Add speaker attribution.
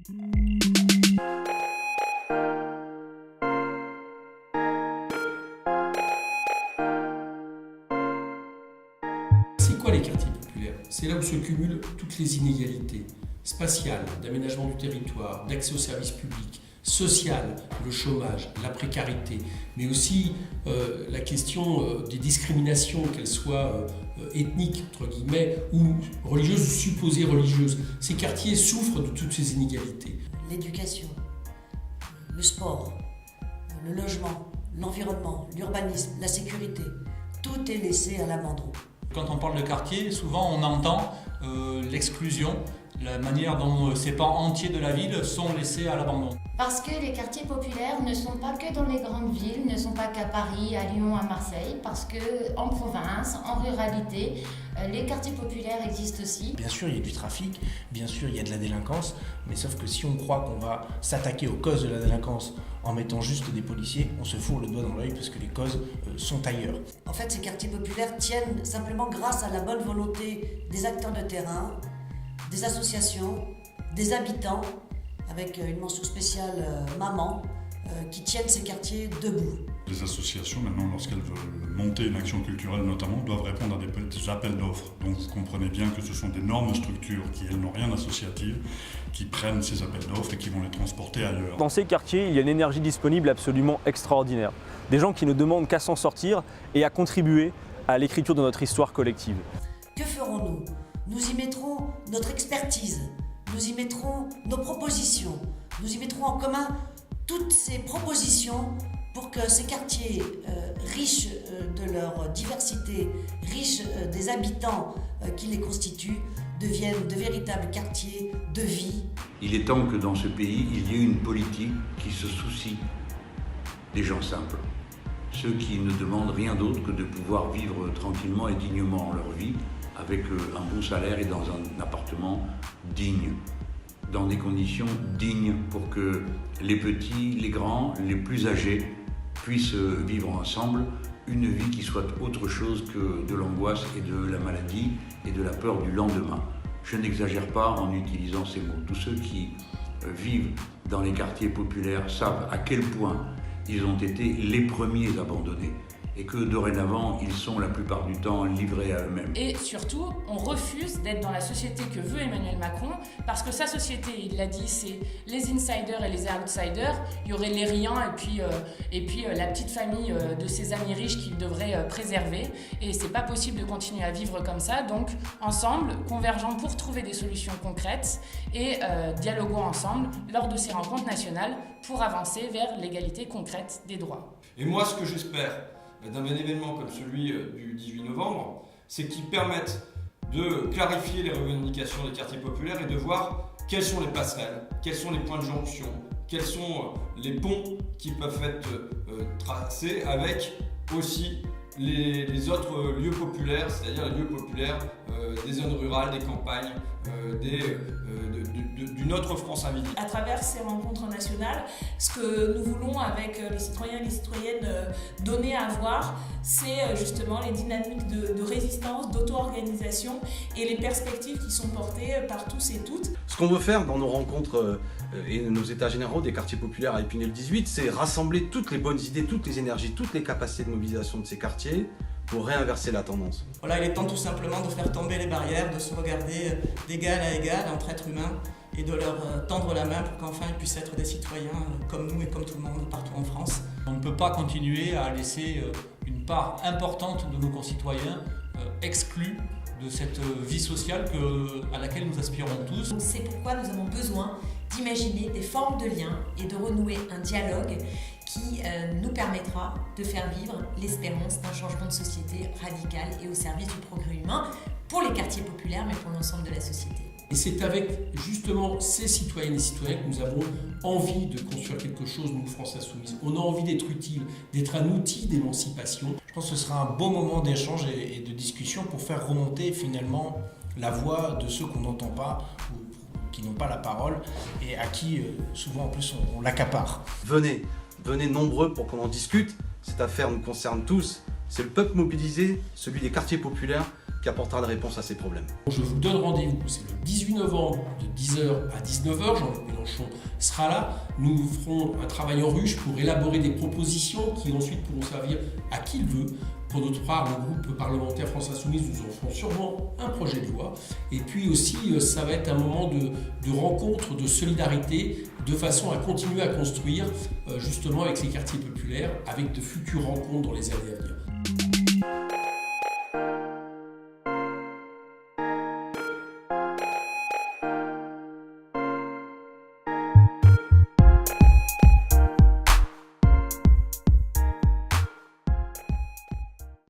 Speaker 1: C'est quoi les quartiers populaires? C'est là où se cumulent toutes les inégalités spatiales, d'aménagement du territoire, d'accès aux services publics, social, le chômage, la précarité, mais aussi la question des discriminations, qu'elles soient ethniques, entre guillemets, ou religieuses ou supposées religieuses. Ces quartiers souffrent de toutes ces inégalités.
Speaker 2: L'éducation, le sport, le logement, l'environnement, l'urbanisme, la sécurité, tout est laissé à l'abandon.
Speaker 3: Quand on parle de quartier, souvent on entend l'exclusion, la manière dont ces pans entiers de la ville sont laissés à l'abandon.
Speaker 4: Parce que les quartiers populaires ne sont pas que dans les grandes villes, ne sont pas qu'à Paris, à Lyon, à Marseille, parce qu'en province, en ruralité, les quartiers populaires existent aussi.
Speaker 5: Bien sûr, il y a du trafic, bien sûr, il y a de la délinquance, mais sauf que si on croit qu'on va s'attaquer aux causes de la délinquance en mettant juste des policiers, on se fourre le doigt dans l'œil parce que les causes sont ailleurs.
Speaker 2: En fait, ces quartiers populaires tiennent simplement grâce à la bonne volonté des acteurs de terrain, des associations, des habitants, avec une mention spéciale maman, qui tiennent ces quartiers debout.
Speaker 6: Les associations, maintenant, lorsqu'elles veulent monter une action culturelle notamment, doivent répondre à des appels d'offres. Donc vous comprenez bien que ce sont d'énormes structures qui, elles, n'ont rien d'associatif, qui prennent ces appels d'offres et qui vont les transporter ailleurs.
Speaker 7: Dans ces quartiers, il y a une énergie disponible absolument extraordinaire. Des gens qui ne demandent qu'à s'en sortir et à contribuer à l'écriture de notre histoire collective.
Speaker 2: Que ferons-nous? Nous y mettrons notre expertise, nous y mettrons nos propositions, nous y mettrons en commun toutes ces propositions pour que ces quartiers riches de leur diversité, riches des habitants qui les constituent, deviennent de véritables quartiers de vie.
Speaker 8: Il est temps que dans ce pays, il y ait une politique qui se soucie des gens simples, ceux qui ne demandent rien d'autre que de pouvoir vivre tranquillement et dignement leur vie, avec un bon salaire et dans un appartement digne, dans des conditions dignes pour que les petits, les grands, les plus âgés puissent vivre ensemble une vie qui soit autre chose que de l'angoisse et de la maladie et de la peur du lendemain. Je n'exagère pas en utilisant ces mots. Tous ceux qui vivent dans les quartiers populaires savent à quel point ils ont été les premiers abandonnés et que dorénavant, ils sont la plupart du temps livrés à eux-mêmes.
Speaker 9: Et surtout, on refuse d'être dans la société que veut Emmanuel Macron, parce que sa société, il l'a dit, c'est les insiders et les outsiders. Il y aurait les riants et puis la petite famille de ses amis riches qu'il devrait préserver. Et c'est pas possible de continuer à vivre comme ça. Donc, ensemble, convergeons pour trouver des solutions concrètes et dialoguons ensemble lors de ces rencontres nationales pour avancer vers l'égalité concrète des droits.
Speaker 10: Et moi, ce que j'espère d'un événement comme celui du 18 novembre, c'est qu'il permette de clarifier les revendications des quartiers populaires et de voir quelles sont les passerelles, quels sont les points de jonction, quels sont les ponts qui peuvent être tracés avec aussi les autres lieux populaires, c'est-à-dire les lieux populaires des zones rurales, des campagnes, d'une autre France invisible.
Speaker 11: À travers ces rencontres nationales, ce que nous voulons avec les citoyens et les citoyennes donner à voir, c'est justement les dynamiques de résistance, d'auto-organisation et les perspectives qui sont portées par tous et toutes.
Speaker 12: Ce qu'on veut faire dans nos rencontres et nos états généraux des quartiers populaires à Épinal 18, c'est rassembler toutes les bonnes idées, toutes les énergies, toutes les capacités de mobilisation de ces quartiers pour réinverser la tendance.
Speaker 13: Voilà, il est temps tout simplement de faire tomber les barrières, de se regarder d'égal à égal entre êtres humains et de leur tendre la main pour qu'enfin ils puissent être des citoyens comme nous et comme tout le monde partout en France.
Speaker 3: On ne peut pas continuer à laisser une part importante de nos concitoyens exclus de cette vie sociale à laquelle nous aspirons tous.
Speaker 14: C'est pourquoi nous avons besoin d'imaginer des formes de liens et de renouer un dialogue qui nous permettra de faire vivre l'espérance d'un changement de société radical et au service du progrès humain pour les quartiers populaires mais pour l'ensemble de la société.
Speaker 1: Et c'est avec justement ces citoyennes et citoyens que nous avons envie de construire quelque chose, nous, France Insoumise. On a envie d'être utile, d'être un outil d'émancipation.
Speaker 5: Je pense que ce sera un bon moment d'échange et de discussion pour faire remonter finalement la voix de ceux qu'on n'entend pas ou qui n'ont pas la parole et à qui souvent en plus on l'accapare.
Speaker 12: Venez nombreux pour qu'on en discute. Cette affaire nous concerne tous. C'est le peuple mobilisé, celui des quartiers populaires, qui apportera des réponses à ces problèmes.
Speaker 1: Je vous donne rendez-vous, c'est le 18 novembre de 10h à 19h, Jean-Luc Mélenchon sera là. Nous ferons un travail en ruche pour élaborer des propositions qui ensuite pourront servir à qui le veut. Pour notre part, le groupe parlementaire France Insoumise, nous en ferons sûrement un projet de loi. Et puis aussi, ça va être un moment de rencontre, de solidarité, de façon à continuer à construire justement avec les quartiers populaires, avec de futures rencontres dans les années à venir.